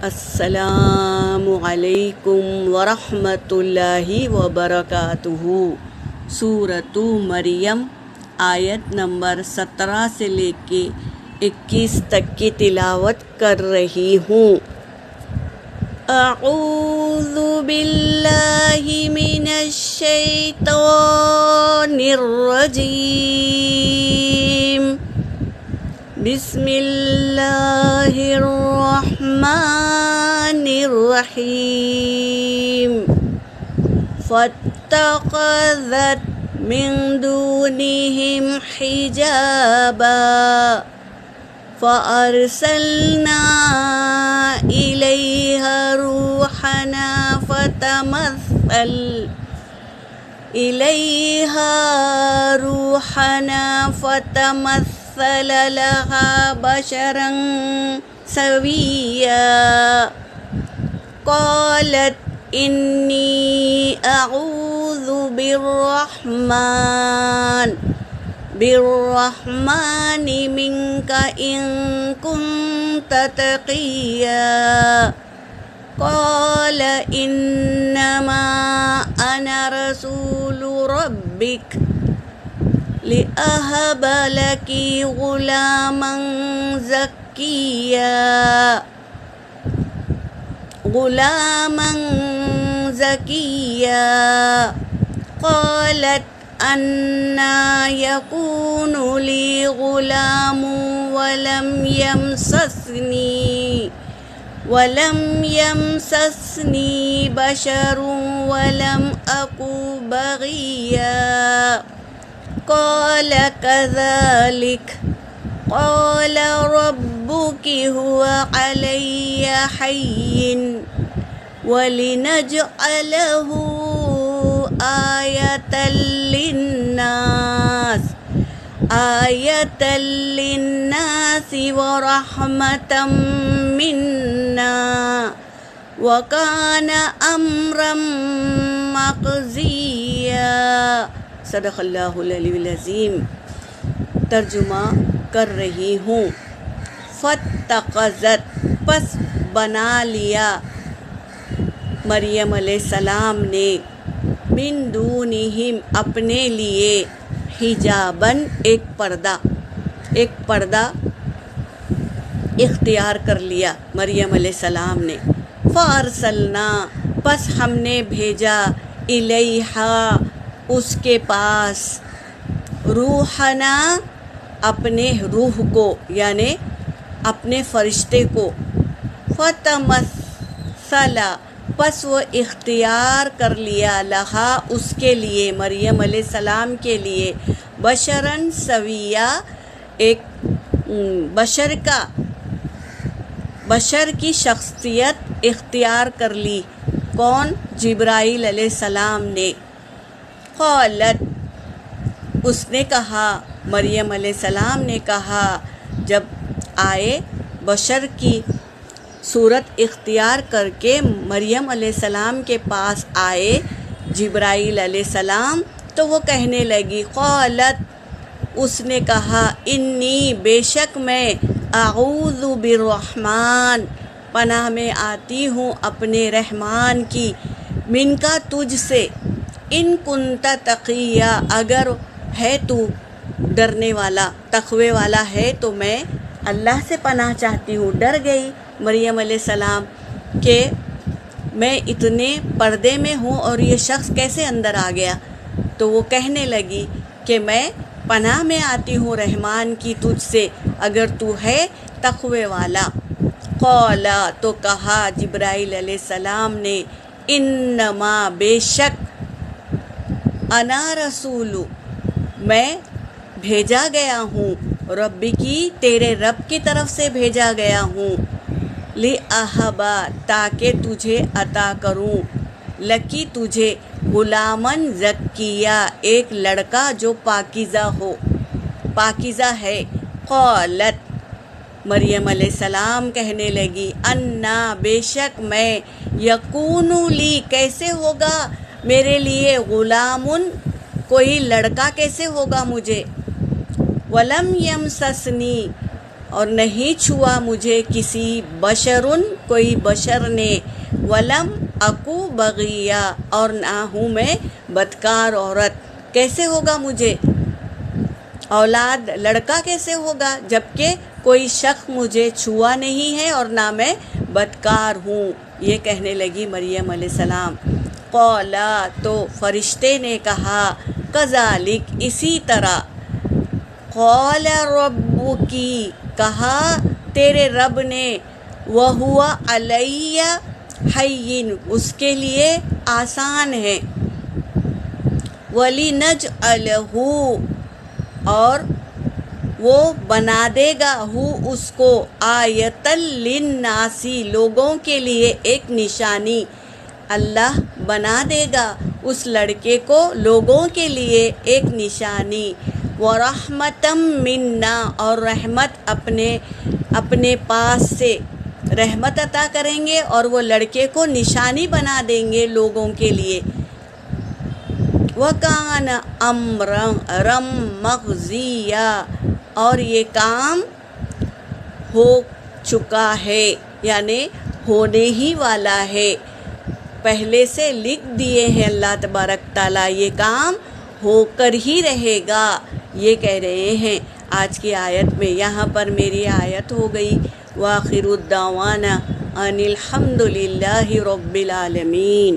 السلام علیکم ورحمۃ اللہ وبرکاتہ۔ سورۃ مریم آیت نمبر 17 سے لے کے 21 تک کی تلاوت کر رہی ہوں۔ اعوذ باللہ من الشیطان الرجیم، بسم اللہ الرحمن الرحیم۔ فاتخذت من دونہم حجابا فأرسلنا إليها روحنا فتمثل لها بشرا سويا، قالت إني أعوذ بالرحمن منك إن كنت تقيا، قال إنما أنا رسول ربك لأهب لك غلاما زكيا، قالت أنى يكون لي غلام ولم يمسسني بشر ولم أك بغيا، قال كذلك قال ربك هو علي حين ولنجعله آية للناس ورحمة منا وكان أمرا مقضيا۔ صدق اللہ العلی العظیم۔ ترجمہ کر رہی ہوں۔ فاتخذت پس بنا لیا مریم علیہ السلام نے، من دونہم اپنے لیے، حجاباً ایک پردہ اختیار کر لیا مریم علیہ السلام نے۔ فارسلنا پس ہم نے بھیجا، الیہا اس کے پاس، روحنا اپنے روح کو یعنی اپنے فرشتے کو، فتمثل پس وہ اختیار کر لیا، لہا اس کے لیے مریم علیہ السلام کے لیے، بشراً سویا ایک بشر کی شخصیت اختیار کر لی۔ کون؟ جبرائیل علیہ السلام نے۔ قالت اس نے کہا، مریم علیہ السلام نے کہا جب آئے بشر کی صورت اختیار کر کے مریم علیہ السلام کے پاس آئے جبرائیل علیہ السلام، تو وہ کہنے لگی، قالت اس نے کہا، انی بے شک میں، اعوذ بالرحمن پناہ میں آتی ہوں اپنے رحمان کی، من کا تجھ سے، ان کنت تقیا اگر ہے تو ڈرنے والا، تقوی والا ہے تو میں اللہ سے پناہ چاہتی ہوں۔ ڈر گئی مریم علیہ السلام کہ میں اتنے پردے میں ہوں اور یہ شخص کیسے اندر آ گیا، تو وہ کہنے لگی کہ میں پناہ میں آتی ہوں رحمان کی تجھ سے اگر تو ہے تقوی والا۔ قال تو کہا جبرائیل علیہ السلام نے، انما بے شک، انا رسول میں بھیجا گیا ہوں، رب کی تیرے رب کی طرف سے بھیجا گیا ہوں، لِأَهَبَ تاکہ تجھے عطا کروں، لکی تجھے، غلاماً زکیہ ایک لڑکا جو پاکیزہ ہے۔ قالت مریم علیہ السلام کہنے لگی، انا بے شک میں، یکون لی کیسے ہوگا میرے لیے، غلامن کوئی لڑکا کیسے ہوگا مجھے، ولم یمسسنی اور نہیں چھوا مجھے کسی بشرن کوئی بشر نے، ولم اکو بغیہ اور نہ ہوں میں بدکار عورت۔ کیسے ہوگا مجھے اولاد لڑکا کیسے ہوگا جبکہ کوئی شخص مجھے چھوا نہیں ہے اور نہ میں بدکار ہوں۔ یہ کہنے لگی مریم علیہ السلام۔ قالا تو فرشتے نے کہا، کذالک اسی طرح، قال ربکی کہا تیرے رب نے، وہو علی ہین اس کے لیے آسان ہے، ولنجعلہ اور وہ بنا دے گا اس کو، آیۃ للناس لوگوں کے لیے ایک نشانی۔ اللہ بنا دے گا اس لڑکے کو لوگوں کے لیے ایک نشانی۔ وَرَحْمَةً مِنَّا اور رحمت اپنے پاس سے رحمت عطا کریں گے اور وہ لڑکے کو نشانی بنا دیں گے لوگوں کے لیے۔ وَكَانَ أَمْرًا مَقْضِيًّا اور یہ کام ہو چکا ہے، یعنی ہونے ہی والا ہے، پہلے سے لکھ دیے ہیں اللہ تبارک تعالیٰ، یہ کام ہو کر ہی رہے گا، یہ کہہ رہے ہیں آج کی آیت میں۔ یہاں پر میری آیت ہو گئی۔ وآخر الدعوانا ان الحمد للہ رب العالمین۔